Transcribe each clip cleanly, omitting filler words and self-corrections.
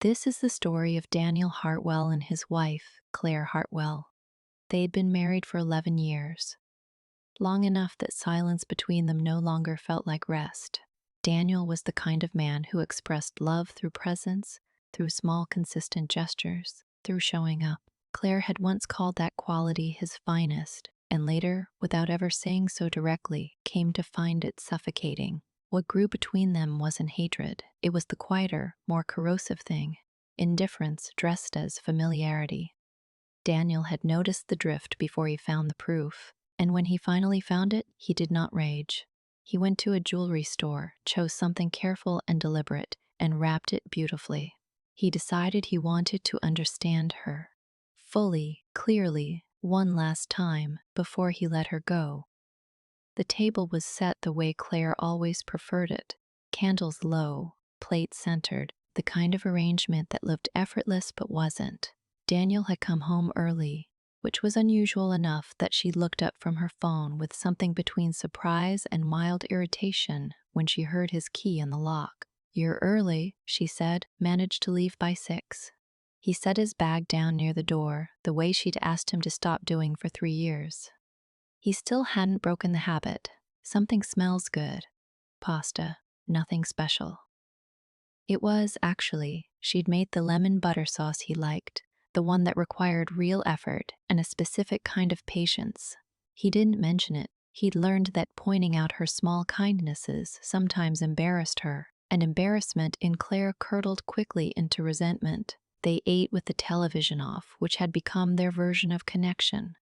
This is the story of Daniel Hartwell and his wife, Claire Hartwell. They had been married for 11 years, long enough that silence between them no longer felt like rest. Daniel was the kind of man who expressed love through presence, through small, consistent gestures, through showing up. Claire had once called that quality his finest, and later, without ever saying so directly, came to find it suffocating. What grew between them wasn't hatred, it was the quieter, more corrosive thing, indifference dressed as familiarity. Daniel had noticed the drift before he found the proof, and when he finally found it, he did not rage. He went to a jewelry store, chose something careful and deliberate, and wrapped it beautifully. He decided he wanted to understand her fully, clearly, one last time before he let her go. The table was set the way Claire always preferred it, candles low, plate centered, the kind of arrangement that looked effortless but wasn't. Daniel had come home early, which was unusual enough that she looked up from her phone with something between surprise and mild irritation when she heard his key in the lock. "You're early," she said, "managed to leave by 6." He set his bag down near the door, the way she'd asked him to stop doing for 3 years. He still hadn't broken the habit. "Something smells good. Pasta. Nothing special." It was, actually. She'd made the lemon butter sauce he liked, the one that required real effort and a specific kind of patience. He didn't mention it. He'd learned that pointing out her small kindnesses sometimes embarrassed her, and embarrassment in Claire curdled quickly into resentment. They ate with the television off, which had become their version of connection.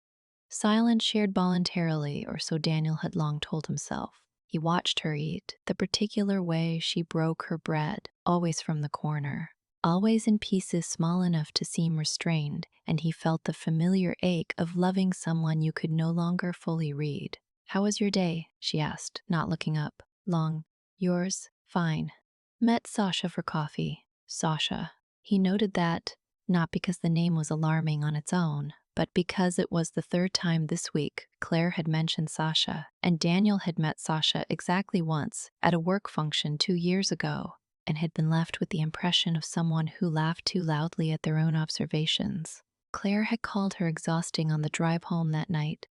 Silence shared voluntarily, or so Daniel had long told himself. He watched her eat, the particular way she broke her bread, always from the corner, always in pieces small enough to seem restrained, and he felt the familiar ache of loving someone you could no longer fully read. "How was your day?" she asked, not looking up. "Long. Yours?" "Fine. Met Sasha for coffee." Sasha. He noted that, not because the name was alarming on its own, but because it was the third time this week Claire had mentioned Sasha, and Daniel had met Sasha exactly once at a work function 2 years ago, and had been left with the impression of someone who laughed too loudly at their own observations. Claire had called her exhausting on the drive home that night.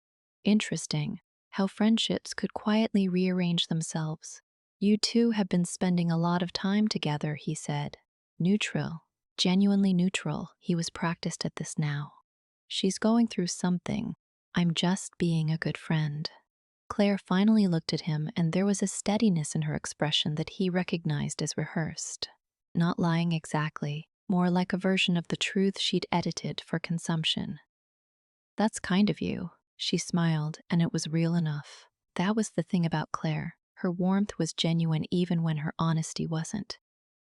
Interesting, how friendships could quietly rearrange themselves. "You two have been spending a lot of time together," he said. Neutral. Genuinely neutral. He was practiced at this now. "She's going through something. I'm just being a good friend." Claire finally looked at him, and there was a steadiness in her expression that he recognized as rehearsed. Not lying exactly, more like a version of the truth she'd edited for consumption. "That's kind of you." She smiled, and it was real enough. That was the thing about Claire. Her warmth was genuine even when her honesty wasn't.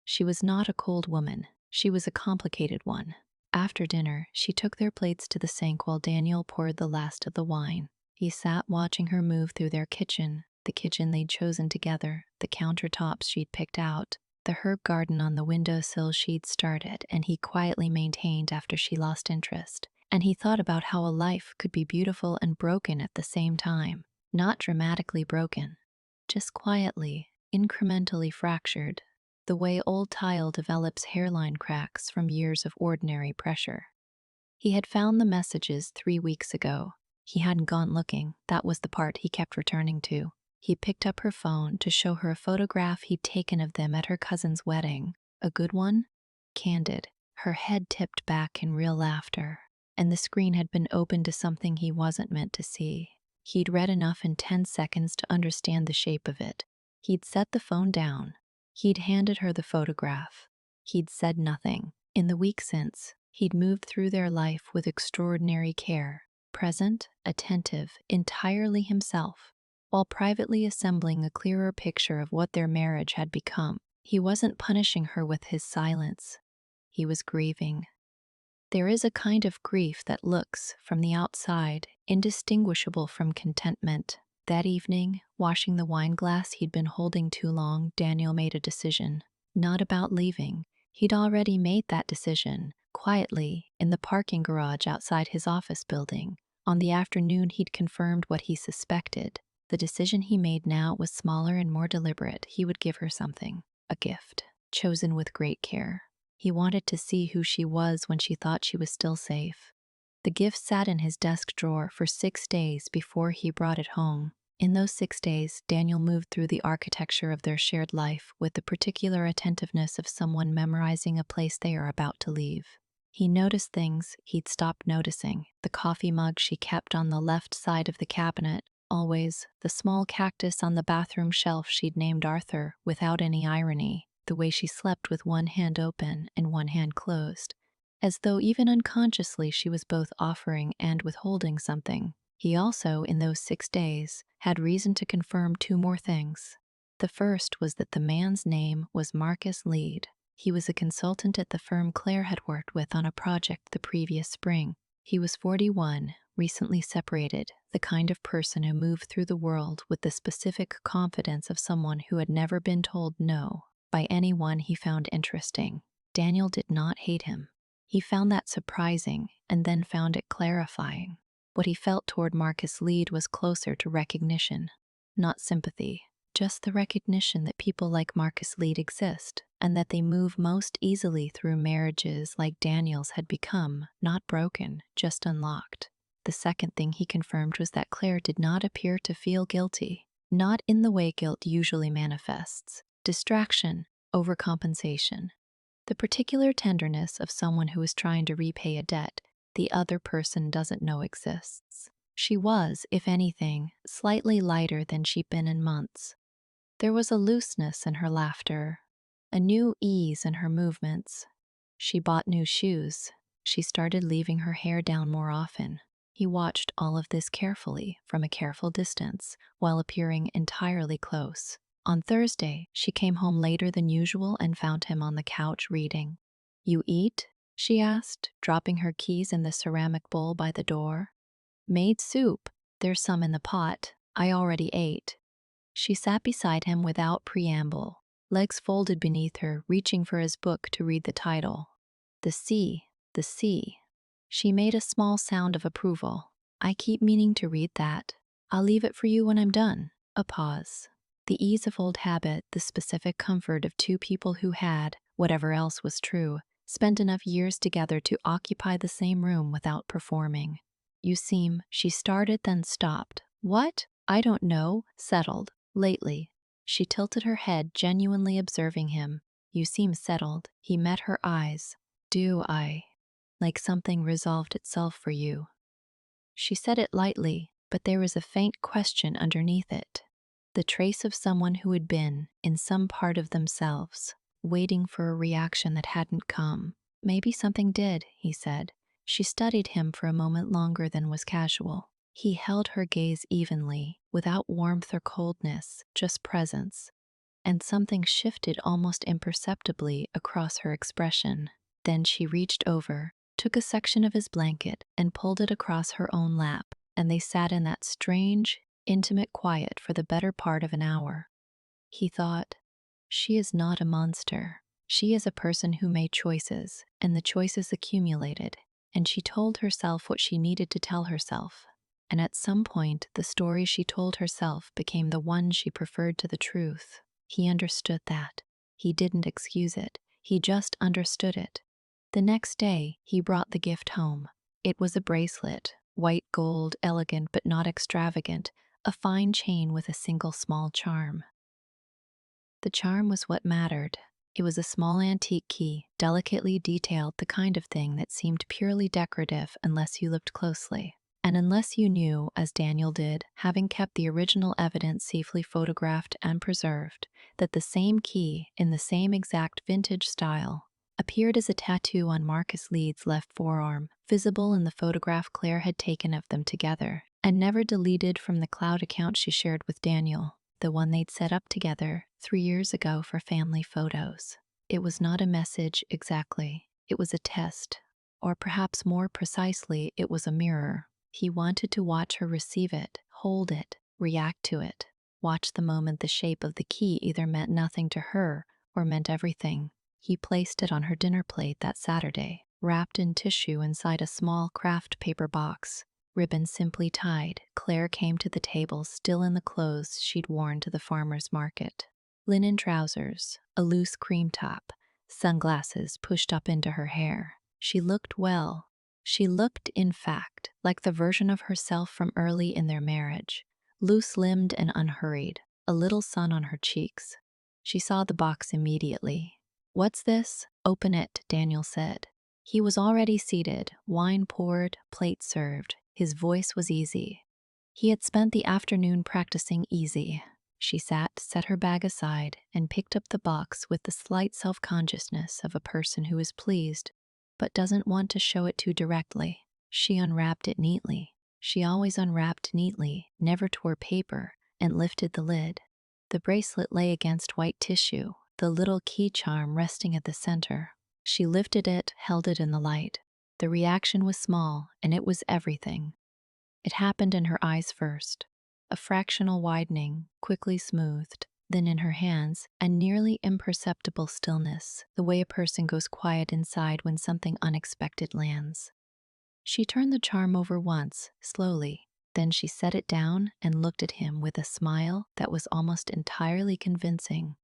She was not a cold woman. She was a complicated one. After dinner, she took their plates to the sink while Daniel poured the last of the wine. He sat watching her move through their kitchen, the kitchen they'd chosen together, the countertops she'd picked out, the herb garden on the windowsill she'd started and he quietly maintained after she lost interest. And he thought about how a life could be beautiful and broken at the same time. Not dramatically broken, just quietly, incrementally fractured, the way old tile develops hairline cracks from years of ordinary pressure. He had found the messages 3 weeks ago. He hadn't gone looking. That was the part he kept returning to. He picked up her phone to show her a photograph he'd taken of them at her cousin's wedding. A good one? Candid. Her head tipped back in real laughter, and the screen had been opened to something he wasn't meant to see. He'd read enough in 10 seconds to understand the shape of it. He'd set the phone down. He'd handed her the photograph. He'd said nothing. In the week since, he'd moved through their life with extraordinary care, present, attentive, entirely himself, while privately assembling a clearer picture of what their marriage had become. He wasn't punishing her with his silence. He was grieving. There is a kind of grief that looks, from the outside, indistinguishable from contentment. That evening, washing the wine glass he'd been holding too long, Daniel made a decision. Not about leaving. He'd already made that decision, quietly, in the parking garage outside his office building. On the afternoon he'd confirmed what he suspected. The decision he made now was smaller and more deliberate. He would give her something. A gift. Chosen with great care. He wanted to see who she was when she thought she was still safe. The gift sat in his desk drawer for 6 days before he brought it home. In those 6 days, Daniel moved through the architecture of their shared life with the particular attentiveness of someone memorizing a place they are about to leave. He noticed things he'd stopped noticing: the coffee mug she kept on the left side of the cabinet, always; the small cactus on the bathroom shelf she'd named Arthur without any irony; the way she slept with one hand open and one hand closed, as though even unconsciously she was both offering and withholding something. He also, in those 6 days, had reason to confirm 2 more things. The first was that the man's name was Marcus Lead. He was a consultant at the firm Claire had worked with on a project the previous spring. He was 41, recently separated, the kind of person who moved through the world with the specific confidence of someone who had never been told no by anyone he found interesting. Daniel did not hate him. He found that surprising and then found it clarifying. What he felt toward Marcus Lead was closer to recognition, not sympathy. Just the recognition that people like Marcus Lead exist, and that they move most easily through marriages like Daniel's had become, not broken, just unlocked. The second thing he confirmed was that Claire did not appear to feel guilty, not in the way guilt usually manifests: distraction, overcompensation, the particular tenderness of someone who is trying to repay a debt the other person doesn't know exists. She was, if anything, slightly lighter than she'd been in months. There was a looseness in her laughter, a new ease in her movements. She bought new shoes. She started leaving her hair down more often. He watched all of this carefully, from a careful distance, while appearing entirely close. On Thursday, she came home later than usual and found him on the couch reading. "You eat?" she asked, dropping her keys in the ceramic bowl by the door. "Made soup. There's some in the pot. I already ate." She sat beside him without preamble, legs folded beneath her, reaching for his book to read the title. "The Sea, the Sea." She made a small sound of approval. "I keep meaning to read that. I'll leave it for you when I'm done." A pause. The ease of old habit, the specific comfort of 2 people who had, whatever else was true, spent enough years together to occupy the same room without performing. "You seem," she started, then stopped. "What?" "I don't know. Settled. Lately." She tilted her head, genuinely observing him. "You seem settled." He met her eyes. "Do I? Like something resolved itself for you." She said it lightly, but there was a faint question underneath it. The trace of someone who had been, in some part of themselves, waiting for a reaction that hadn't come. "Maybe something did," he said. She studied him for a moment longer than was casual. He held her gaze evenly, without warmth or coldness, just presence. And something shifted almost imperceptibly across her expression. Then she reached over, took a section of his blanket, and pulled it across her own lap, and they sat in that strange, intimate quiet for the better part of an hour. He thought, "She is not a monster. She is a person who made choices, and the choices accumulated, and she told herself what she needed to tell herself. And at some point, the story she told herself became the one she preferred to the truth." He understood that. He didn't excuse it. He just understood it. The next day, he brought the gift home. It was a bracelet, white gold, elegant but not extravagant, a fine chain with a single small charm. The charm was what mattered. It was a small antique key, delicately detailed, the kind of thing that seemed purely decorative unless you looked closely. And unless you knew, as Daniel did, having kept the original evidence safely photographed and preserved, that the same key, in the same exact vintage style, appeared as a tattoo on Marcus Lead's left forearm, visible in the photograph Claire had taken of them together, and never deleted from the cloud account she shared with Daniel, the one they'd set up together 3 years ago for family photos. It was not a message exactly. It was a test, or perhaps more precisely, it was a mirror. He wanted to watch her receive it, hold it, react to it, watch the moment the shape of the key either meant nothing to her or meant everything. He placed it on her dinner plate that Saturday, wrapped in tissue inside a small craft paper box, ribbon simply tied. Claire came to the table still in the clothes she'd worn to the farmer's market. Linen trousers, a loose cream top, sunglasses pushed up into her hair. She looked well. She looked, in fact, like the version of herself from early in their marriage, loose-limbed and unhurried, a little sun on her cheeks. She saw the box immediately. "What's this?" "Open it," Daniel said. He was already seated, wine poured, plate served. His voice was easy. He had spent the afternoon practicing easy. She sat, set her bag aside, and picked up the box with the slight self-consciousness of a person who is pleased, but doesn't want to show it too directly. She unwrapped it neatly. She always unwrapped neatly, never tore paper, and lifted the lid. The bracelet lay against white tissue, the little key charm resting at the center. She lifted it, held it in the light. The reaction was small, and it was everything. It happened in her eyes first. A fractional widening, quickly smoothed. Then in her hands, a nearly imperceptible stillness, the way a person goes quiet inside when something unexpected lands. She turned the charm over once, slowly. Then she set it down and looked at him with a smile that was almost entirely convincing.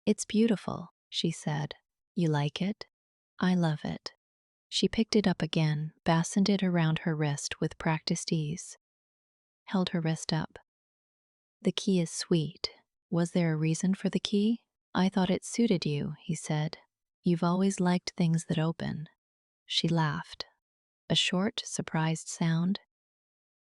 "It's beautiful," she said. "You like it?" "I love it." She picked it up again, fastened it around her wrist with practiced ease, held her wrist up. "The key is sweet. Was there a reason for the key?" "I thought it suited you," he said. "You've always liked things that open." She laughed. A short, surprised sound,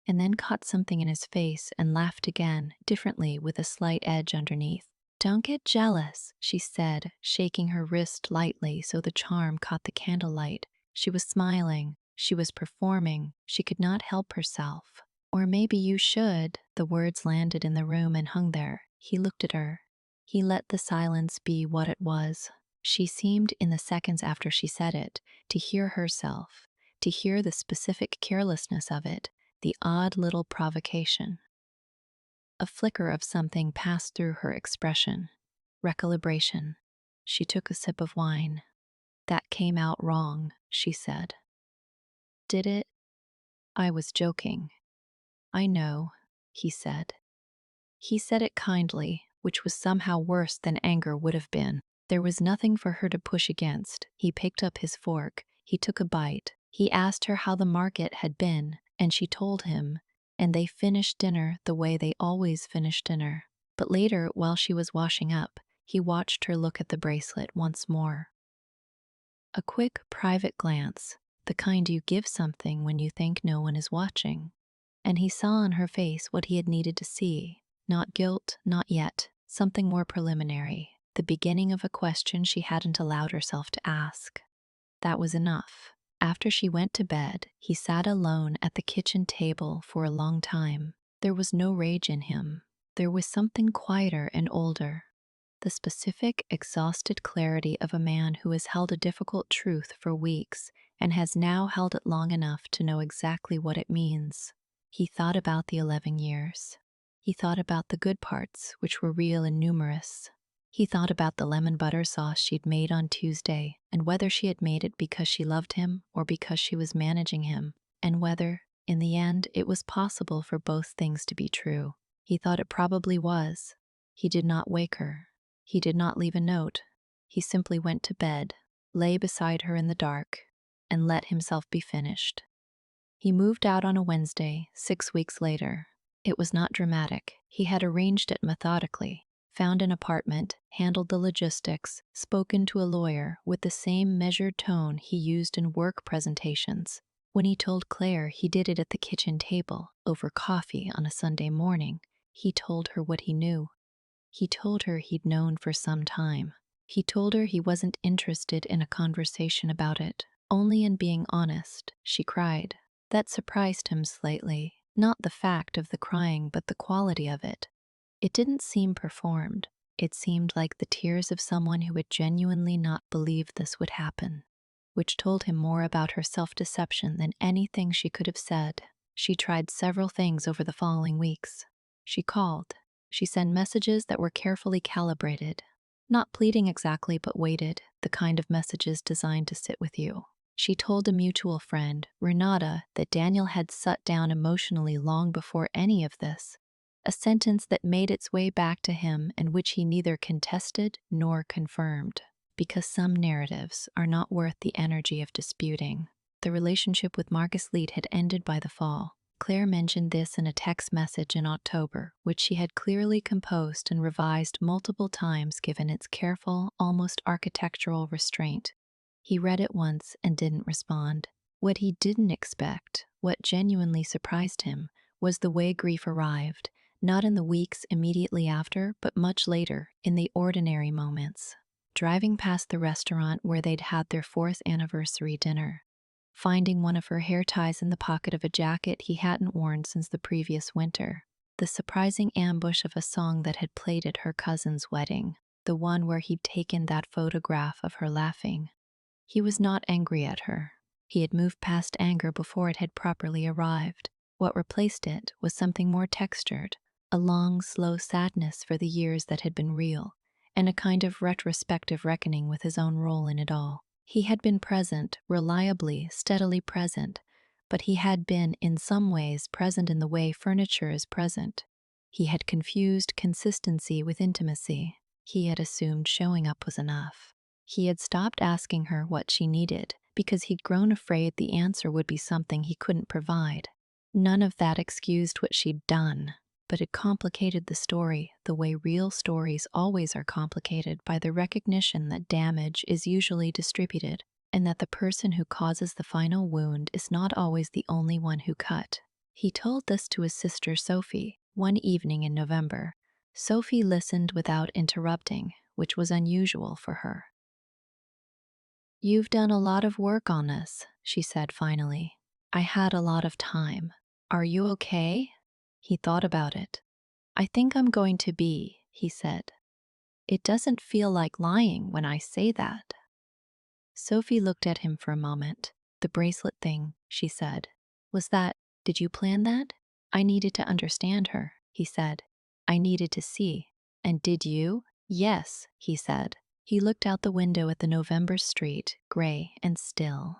and then caught something in his face and laughed again, differently, with a slight edge underneath. "Don't get jealous," she said, shaking her wrist lightly so the charm caught the candlelight. She was smiling. She was performing. She could not help herself. "Or maybe you should." The words landed in the room and hung there. He looked at her. He let the silence be what it was. She seemed, in the seconds after she said it, to hear herself, to hear the specific carelessness of it, the odd little provocation. A flicker of something passed through her expression. Recalibration. She took a sip of wine. "That came out wrong," she said. "Did it?" "I was joking." "I know," he said. He said it kindly, which was somehow worse than anger would have been. There was nothing for her to push against. He picked up his fork. He took a bite. He asked her how the market had been, and she told him, and they finished dinner the way they always finished dinner. But later, while she was washing up, he watched her look at the bracelet once more. A quick, private glance, the kind you give something when you think no one is watching. And he saw on her face what he had needed to see. Not guilt, not yet. Something more preliminary. The beginning of a question she hadn't allowed herself to ask. That was enough. After she went to bed, he sat alone at the kitchen table for a long time. There was no rage in him. There was something quieter and older. The specific, exhausted clarity of a man who has held a difficult truth for weeks and has now held it long enough to know exactly what it means. He thought about the 11 years. He thought about the good parts, which were real and numerous. He thought about the lemon butter sauce she'd made on Tuesday, and whether she had made it because she loved him or because she was managing him, and whether, in the end, it was possible for both things to be true. He thought it probably was. He did not wake her. He did not leave a note. He simply went to bed, lay beside her in the dark, and let himself be finished. He moved out on a Wednesday, 6 weeks later. It was not dramatic. He had arranged it methodically, found an apartment, handled the logistics, spoken to a lawyer with the same measured tone he used in work presentations. When he told Claire he did it at the kitchen table, over coffee on a Sunday morning, he told her what he knew. He told her he'd known for some time. He told her he wasn't interested in a conversation about it, only in being honest. She cried. That surprised him slightly, not the fact of the crying but the quality of it. It didn't seem performed. It seemed like the tears of someone who had genuinely not believed this would happen, which told him more about her self-deception than anything she could have said. She tried several things over the following weeks. She called. She sent messages that were carefully calibrated, not pleading exactly but weighted, the kind of messages designed to sit with you. She told a mutual friend, Renata, that Daniel had shut down emotionally long before any of this, a sentence that made its way back to him and which he neither contested nor confirmed. because some narratives are not worth the energy of disputing. The relationship with Marcus Leet had ended by the fall. Claire mentioned this in a text message in October, which she had clearly composed and revised multiple times given its careful, almost architectural restraint. He read it once and didn't respond. What he didn't expect, what genuinely surprised him, was the way grief arrived, not in the weeks immediately after, but much later, in the ordinary moments. Driving past the restaurant where they'd had their 4th anniversary dinner, finding one of her hair ties in the pocket of a jacket he hadn't worn since the previous winter, the surprising ambush of a song that had played at her cousin's wedding, the one where he'd taken that photograph of her laughing. He was not angry at her. He had moved past anger before it had properly arrived. What replaced it was something more textured, a long, slow sadness for the years that had been real, and a kind of retrospective reckoning with his own role in it all. He had been present, reliably, steadily present, but he had been, in some ways, present in the way furniture is present. He had confused consistency with intimacy. He had assumed showing up was enough. He had stopped asking her what she needed because he'd grown afraid the answer would be something he couldn't provide. None of that excused what she'd done, but it complicated the story the way real stories always are complicated by the recognition that damage is usually distributed and that the person who causes the final wound is not always the only one who cut. He told this to his sister Sophie one evening in November. Sophie listened without interrupting, which was unusual for her. "You've done a lot of work on this," she said finally. "I had a lot of time. Are you okay?" He thought about it. "I think I'm going to be," he said. "It doesn't feel like lying when I say that." Sophie looked at him for a moment. "The bracelet thing," she said. Did you plan that?" "I needed to understand her," he said. "I needed to see." "And did you?" "Yes," he said. He looked out the window at the November street, gray and still.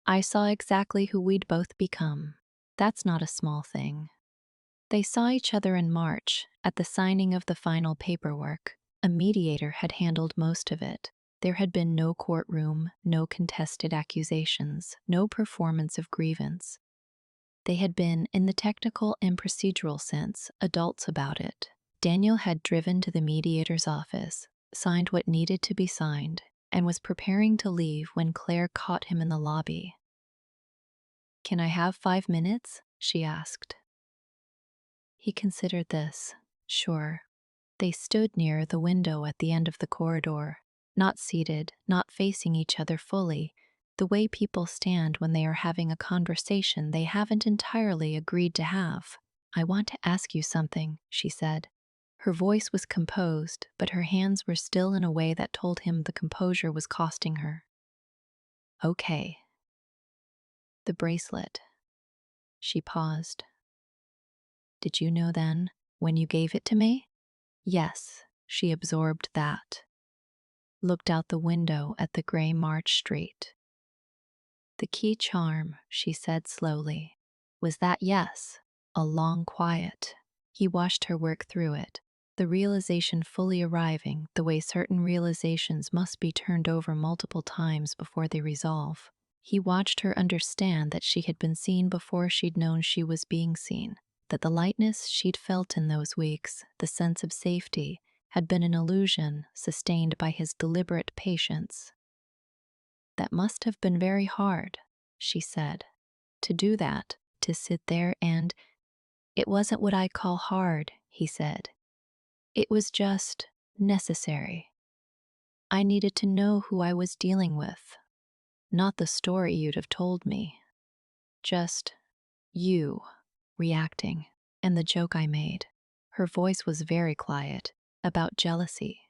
"I saw exactly who we'd both become. That's not a small thing." They saw each other in March, at the signing of the final paperwork. A mediator had handled most of it. There had been no courtroom, no contested accusations, no performance of grievance. They had been, in the technical and procedural sense, adults about it. Daniel had driven to the mediator's office, signed what needed to be signed, and was preparing to leave when Claire caught him in the lobby. "Can I have 5 minutes?" she asked. He considered this. Sure. They stood near the window at the end of the corridor, not seated, not facing each other fully, the way people stand when they are having a conversation they haven't entirely agreed to have. "I want to ask you something," she said. Her voice was composed, but her hands were still in a way that told him the composure was costing her. "Okay." "The bracelet." She paused. "Did you know then, when you gave it to me?" Yes, she absorbed that. Looked out the window at the gray March street. "The key charm," she said slowly, "was that yes, a long quiet." He watched her work through it, the realization fully arriving the way certain realizations must be turned over multiple times before they resolve. He watched her understand that she had been seen before she'd known she was being seen, that the lightness she'd felt in those weeks, the sense of safety, had been an illusion sustained by his deliberate patience. "That must have been very hard," she said. "To do that, to sit there and—" "It wasn't what I call hard," he said. "It was just necessary. I needed to know who I was dealing with. Not the story you'd have told me. Just you reacting, and the joke I made." Her voice was very quiet, about jealousy.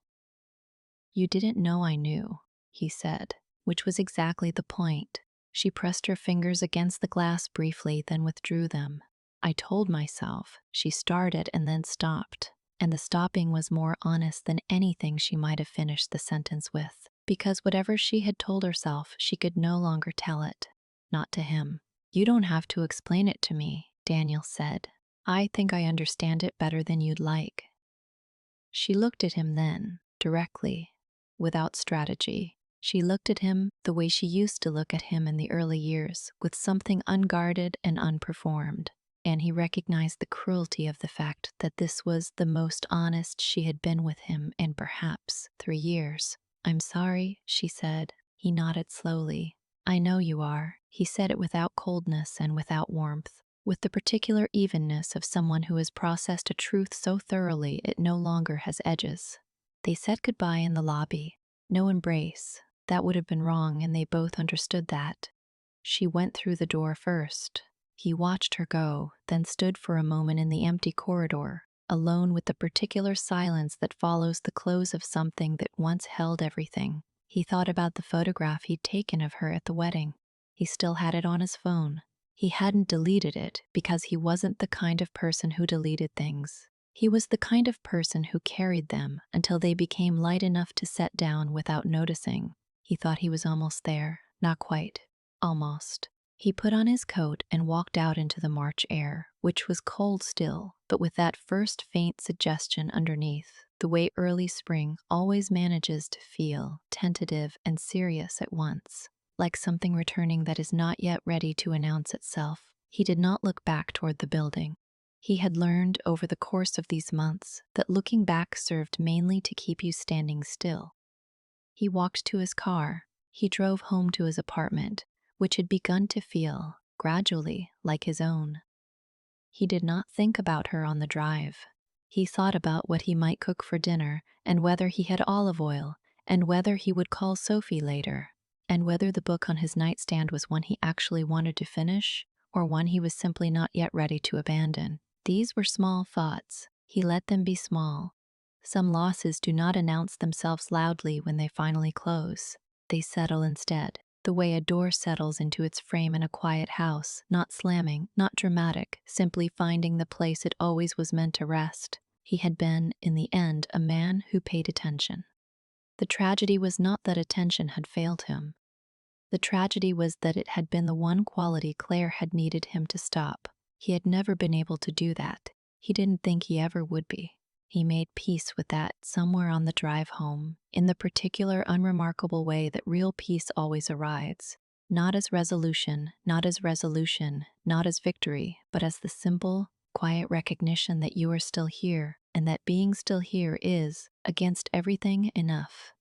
"You didn't know I knew," he said, which was exactly the point. She pressed her fingers against the glass briefly, then withdrew them. "I told myself," she started and then stopped, and the stopping was more honest than anything she might have finished the sentence with, because whatever she had told herself, she could no longer tell it. Not to him. "You don't have to explain it to me," Daniel said. "I think I understand it better than you'd like." She looked at him then, directly. without strategy. She looked at him the way she used to look at him in the early years, with something unguarded and unperformed. And he recognized the cruelty of the fact that this was the most honest she had been with him in perhaps 3 years. "I'm sorry," she said. He nodded slowly. "I know you are." He said it without coldness and without warmth, with the particular evenness of someone who has processed a truth so thoroughly it no longer has edges. They said goodbye in the lobby. No embrace. That would have been wrong, and they both understood that. She went through the door first. He watched her go, then stood for a moment in the empty corridor, alone with the particular silence that follows the close of something that once held everything. He thought about the photograph he'd taken of her at the wedding. He still had it on his phone. He hadn't deleted it because he wasn't the kind of person who deleted things. He was the kind of person who carried them until they became light enough to set down without noticing. He thought he was almost there. Not quite. Almost. He put on his coat and walked out into the March air, which was cold still, but with that first faint suggestion underneath, the way early spring always manages to feel tentative and serious at once, like something returning that is not yet ready to announce itself. He did not look back toward the building. He had learned over the course of these months that looking back served mainly to keep you standing still. He walked to his car. He drove home to his apartment, which had begun to feel, gradually, like his own. He did not think about her on the drive. He thought about what he might cook for dinner, and whether he had olive oil, and whether he would call Sophie later, and whether the book on his nightstand was one he actually wanted to finish, or one he was simply not yet ready to abandon. These were small thoughts. He let them be small. Some losses do not announce themselves loudly when they finally close. They settle instead, the way a door settles into its frame in a quiet house, not slamming, not dramatic, simply finding the place it always was meant to rest. He had been, in the end, a man who paid attention. The tragedy was not that attention had failed him. The tragedy was that it had been the one quality Claire had needed him to stop. He had never been able to do that. He didn't think he ever would be. He made peace with that somewhere on the drive home, in the particular unremarkable way that real peace always arrives. Not as resolution, not as victory, but as the simple, quiet recognition that you are still here, and that being still here is, against everything, enough.